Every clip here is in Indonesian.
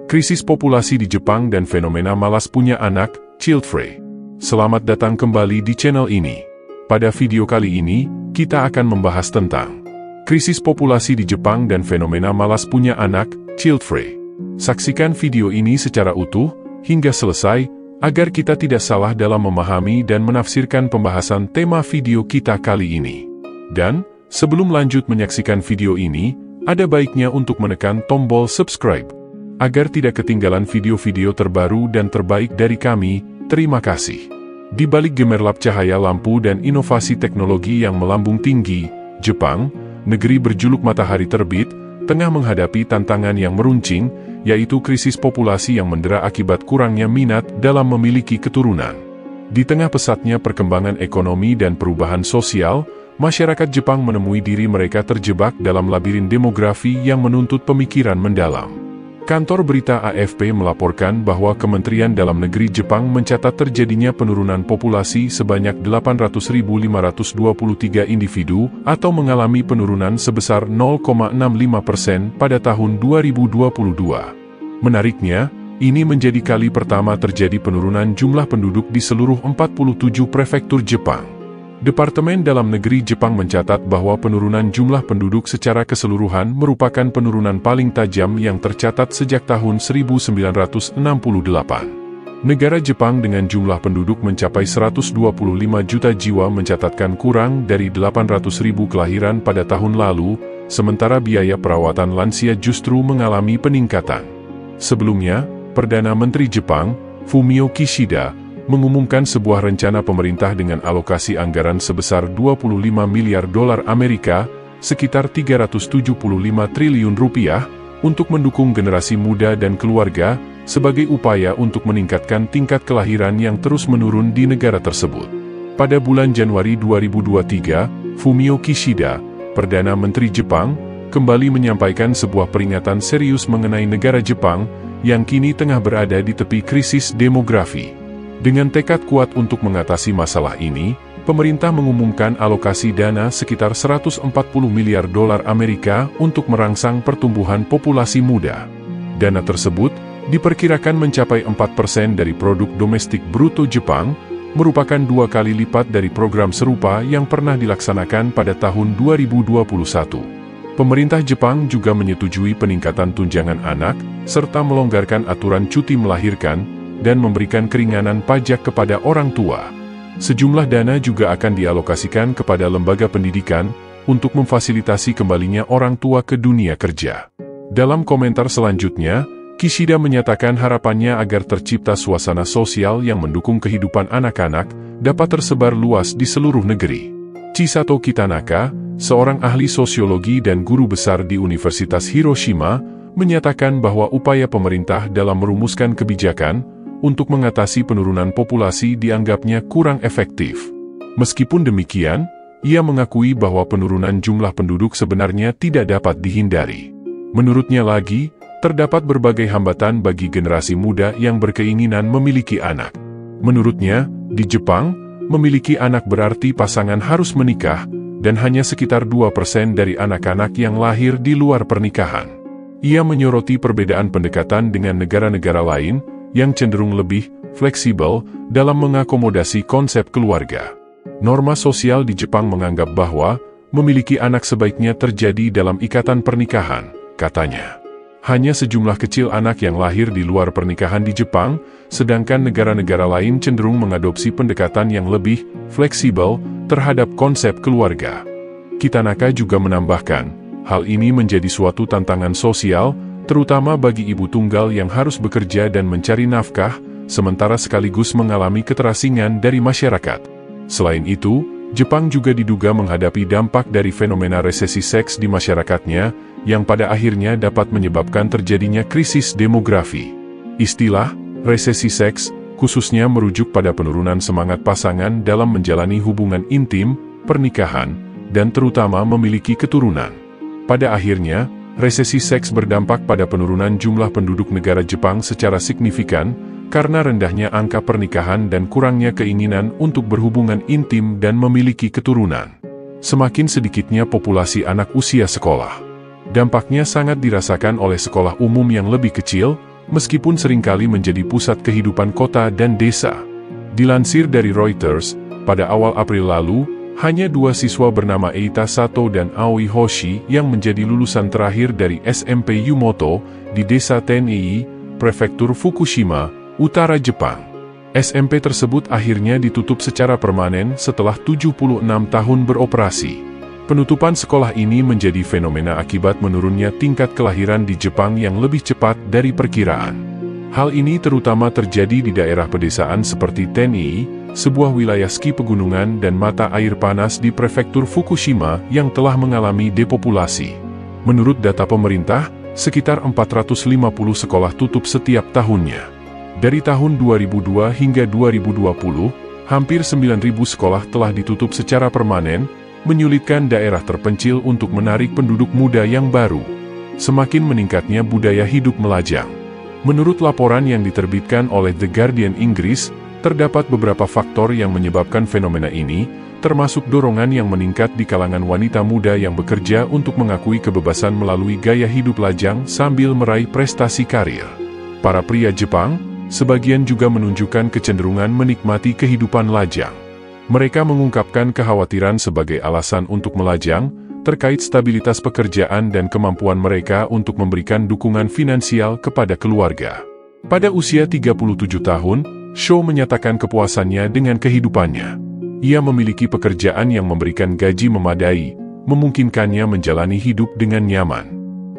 Krisis populasi di Jepang dan fenomena malas punya anak, child-free. Selamat datang kembali di channel ini. Pada video kali ini, kita akan membahas tentang krisis populasi di Jepang dan fenomena malas punya anak, child-free. Saksikan video ini secara utuh, hingga selesai, agar kita tidak salah dalam memahami dan menafsirkan pembahasan tema video kita kali ini. Dan, sebelum lanjut menyaksikan video ini, ada baiknya untuk menekan tombol subscribe, agar tidak ketinggalan video-video terbaru dan terbaik dari kami. Terima kasih. Di balik gemerlap cahaya lampu dan inovasi teknologi yang melambung tinggi, Jepang, negeri berjuluk matahari terbit, tengah menghadapi tantangan yang meruncing, yaitu krisis populasi yang mendera akibat kurangnya minat dalam memiliki keturunan. Di tengah pesatnya perkembangan ekonomi dan perubahan sosial, masyarakat Jepang menemui diri mereka terjebak dalam labirin demografi yang menuntut pemikiran mendalam. Kantor berita AFP melaporkan bahwa Kementerian Dalam Negeri Jepang mencatat terjadinya penurunan populasi sebanyak 800.523 individu atau mengalami penurunan sebesar 0,65% pada tahun 2022. Menariknya, ini menjadi kali pertama terjadi penurunan jumlah penduduk di seluruh 47 prefektur Jepang. Departemen Dalam Negeri Jepang mencatat bahwa penurunan jumlah penduduk secara keseluruhan merupakan penurunan paling tajam yang tercatat sejak tahun 1968. Negara Jepang dengan jumlah penduduk mencapai 125 juta jiwa mencatatkan kurang dari 800.000 kelahiran pada tahun lalu, sementara biaya perawatan lansia justru mengalami peningkatan. Sebelumnya, Perdana Menteri Jepang, Fumio Kishida, mengumumkan sebuah rencana pemerintah dengan alokasi anggaran sebesar 25 miliar dolar Amerika, sekitar 375 triliun rupiah, untuk mendukung generasi muda dan keluarga, sebagai upaya untuk meningkatkan tingkat kelahiran yang terus menurun di negara tersebut. Pada bulan Januari 2023, Fumio Kishida, Perdana Menteri Jepang, kembali menyampaikan sebuah peringatan serius mengenai negara Jepang, yang kini tengah berada di tepi krisis demografi. Dengan tekad kuat untuk mengatasi masalah ini, pemerintah mengumumkan alokasi dana sekitar 140 miliar dolar Amerika untuk merangsang pertumbuhan populasi muda. Dana tersebut diperkirakan mencapai 4% dari produk domestik bruto Jepang, merupakan 2 kali lipat dari program serupa yang pernah dilaksanakan pada tahun 2021. Pemerintah Jepang juga menyetujui peningkatan tunjangan anak, serta melonggarkan aturan cuti melahirkan, dan memberikan keringanan pajak kepada orang tua. Sejumlah dana juga akan dialokasikan kepada lembaga pendidikan untuk memfasilitasi kembalinya orang tua ke dunia kerja. Dalam komentar selanjutnya, Kishida menyatakan harapannya agar tercipta suasana sosial yang mendukung kehidupan anak-anak dapat tersebar luas di seluruh negeri. Chisato Kitanaka, seorang ahli sosiologi dan guru besar di Universitas Hiroshima, menyatakan bahwa upaya pemerintah dalam merumuskan kebijakan untuk mengatasi penurunan populasi dianggapnya kurang efektif. Meskipun demikian, ia mengakui bahwa penurunan jumlah penduduk sebenarnya tidak dapat dihindari. Menurutnya lagi, terdapat berbagai hambatan bagi generasi muda yang berkeinginan memiliki anak. Menurutnya, di Jepang, memiliki anak berarti pasangan harus menikah, dan hanya sekitar 2% dari anak-anak yang lahir di luar pernikahan. Ia menyoroti perbedaan pendekatan dengan negara-negara lain, yang cenderung lebih fleksibel dalam mengakomodasi konsep keluarga. Norma sosial di Jepang menganggap bahwa memiliki anak sebaiknya terjadi dalam ikatan pernikahan, katanya. Hanya sejumlah kecil anak yang lahir di luar pernikahan di Jepang, sedangkan negara-negara lain cenderung mengadopsi pendekatan yang lebih fleksibel terhadap konsep keluarga. Kitanaka juga menambahkan, hal ini menjadi suatu tantangan sosial, terutama bagi ibu tunggal yang harus bekerja dan mencari nafkah, sementara sekaligus mengalami keterasingan dari masyarakat. Selain itu, Jepang juga diduga menghadapi dampak dari fenomena resesi seks di masyarakatnya, yang pada akhirnya dapat menyebabkan terjadinya krisis demografi. Istilah resesi seks khususnya merujuk pada penurunan semangat pasangan dalam menjalani hubungan intim, pernikahan, dan terutama memiliki keturunan. Pada akhirnya, resesi seks berdampak pada penurunan jumlah penduduk negara Jepang secara signifikan, karena rendahnya angka pernikahan dan kurangnya keinginan untuk berhubungan intim dan memiliki keturunan. Semakin sedikitnya populasi anak usia sekolah. Dampaknya sangat dirasakan oleh sekolah umum yang lebih kecil, meskipun seringkali menjadi pusat kehidupan kota dan desa. Dilansir dari Reuters, pada awal April lalu, hanya 2 siswa bernama Eita Sato dan Aoi Hoshi yang menjadi lulusan terakhir dari SMP Yumoto di desa Tenei, Prefektur Fukushima, Utara Jepang. SMP tersebut akhirnya ditutup secara permanen setelah 76 tahun beroperasi. Penutupan sekolah ini menjadi fenomena akibat menurunnya tingkat kelahiran di Jepang yang lebih cepat dari perkiraan. Hal ini terutama terjadi di daerah pedesaan seperti Tenei, sebuah wilayah ski pegunungan dan mata air panas di Prefektur Fukushima yang telah mengalami depopulasi. Menurut data pemerintah, sekitar 450 sekolah tutup setiap tahunnya. Dari tahun 2002 hingga 2020, hampir 9.000 sekolah telah ditutup secara permanen, menyulitkan daerah terpencil untuk menarik penduduk muda yang baru. Semakin meningkatnya budaya hidup melajang. Menurut laporan yang diterbitkan oleh The Guardian Inggris, terdapat beberapa faktor yang menyebabkan fenomena ini, termasuk dorongan yang meningkat di kalangan wanita muda yang bekerja untuk mengakui kebebasan melalui gaya hidup lajang sambil meraih prestasi karir. Para pria Jepang, sebagian juga menunjukkan kecenderungan menikmati kehidupan lajang. Mereka mengungkapkan kekhawatiran sebagai alasan untuk melajang, terkait stabilitas pekerjaan dan kemampuan mereka untuk memberikan dukungan finansial kepada keluarga. Pada usia 37 tahun, Sho menyatakan kepuasannya dengan kehidupannya. Ia memiliki pekerjaan yang memberikan gaji memadai, memungkinkannya menjalani hidup dengan nyaman.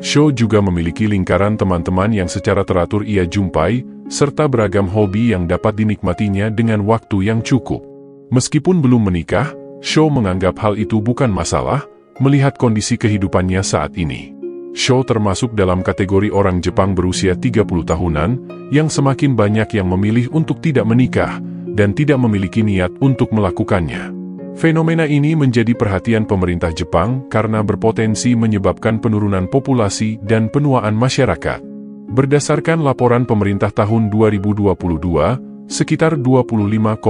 Sho juga memiliki lingkaran teman-teman yang secara teratur ia jumpai, serta beragam hobi yang dapat dinikmatinya dengan waktu yang cukup. Meskipun belum menikah, Sho menganggap hal itu bukan masalah, melihat kondisi kehidupannya saat ini. Sho termasuk dalam kategori orang Jepang berusia 30 tahunan, yang semakin banyak yang memilih untuk tidak menikah, dan tidak memiliki niat untuk melakukannya. Fenomena ini menjadi perhatian pemerintah Jepang karena berpotensi menyebabkan penurunan populasi dan penuaan masyarakat. Berdasarkan laporan pemerintah tahun 2022, sekitar 25,4%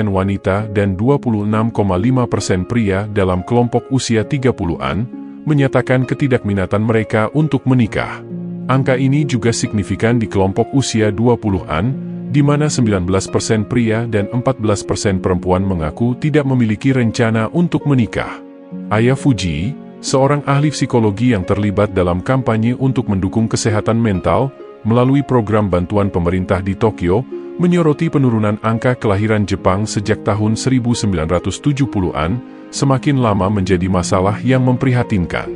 wanita dan 26,5% pria dalam kelompok usia 30-an, menyatakan ketidakminatan mereka untuk menikah. Angka ini juga signifikan di kelompok usia 20-an, di mana 19% pria dan 14% perempuan mengaku tidak memiliki rencana untuk menikah. Aya Fuji, seorang ahli psikologi yang terlibat dalam kampanye untuk mendukung kesehatan mental, melalui program bantuan pemerintah di Tokyo, menyoroti penurunan angka kelahiran Jepang sejak tahun 1970-an, semakin lama menjadi masalah yang memprihatinkan.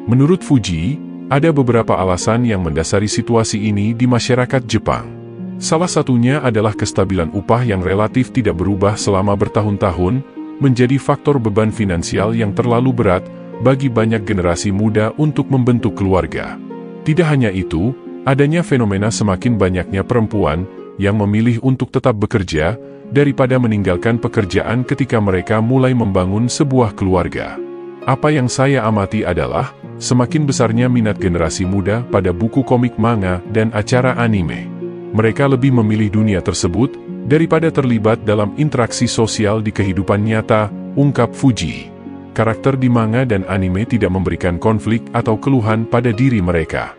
Menurut Fuji, ada beberapa alasan yang mendasari situasi ini di masyarakat Jepang. Salah satunya adalah kestabilan upah yang relatif tidak berubah selama bertahun-tahun, menjadi faktor beban finansial yang terlalu berat bagi banyak generasi muda untuk membentuk keluarga. Tidak hanya itu, adanya fenomena semakin banyaknya perempuan yang memilih untuk tetap bekerja, daripada meninggalkan pekerjaan ketika mereka mulai membangun sebuah keluarga. Apa yang saya amati adalah, semakin besarnya minat generasi muda pada buku komik manga dan acara anime. Mereka lebih memilih dunia tersebut, daripada terlibat dalam interaksi sosial di kehidupan nyata, ungkap Fuji. Karakter di manga dan anime tidak memberikan konflik atau keluhan pada diri mereka.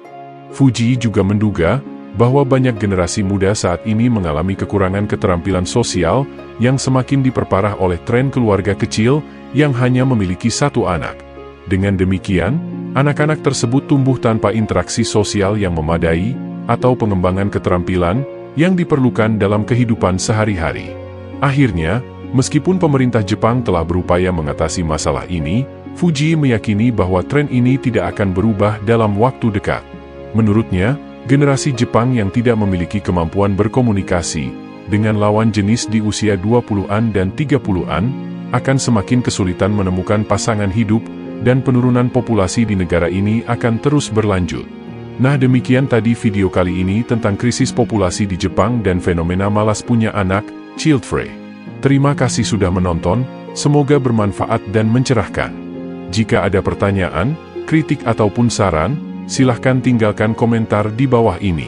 Fuji juga menduga, bahwa banyak generasi muda saat ini mengalami kekurangan keterampilan sosial yang semakin diperparah oleh tren keluarga kecil yang hanya memiliki satu anak. Dengan demikian, anak-anak tersebut tumbuh tanpa interaksi sosial yang memadai atau pengembangan keterampilan yang diperlukan dalam kehidupan sehari-hari. Akhirnya, meskipun pemerintah Jepang telah berupaya mengatasi masalah ini, Fuji meyakini bahwa tren ini tidak akan berubah dalam waktu dekat. Menurutnya, generasi Jepang yang tidak memiliki kemampuan berkomunikasi dengan lawan jenis di usia 20-an dan 30-an akan semakin kesulitan menemukan pasangan hidup dan penurunan populasi di negara ini akan terus berlanjut. Nah, demikian tadi video kali ini tentang krisis populasi di Jepang dan fenomena malas punya anak, child free. Terima kasih sudah menonton, semoga bermanfaat dan mencerahkan. Jika ada pertanyaan, kritik ataupun saran, silahkan tinggalkan komentar di bawah ini.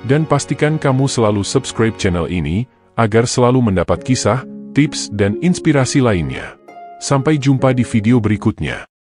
Dan pastikan kamu selalu subscribe channel ini, agar selalu mendapat kisah, tips dan inspirasi lainnya. Sampai jumpa di video berikutnya.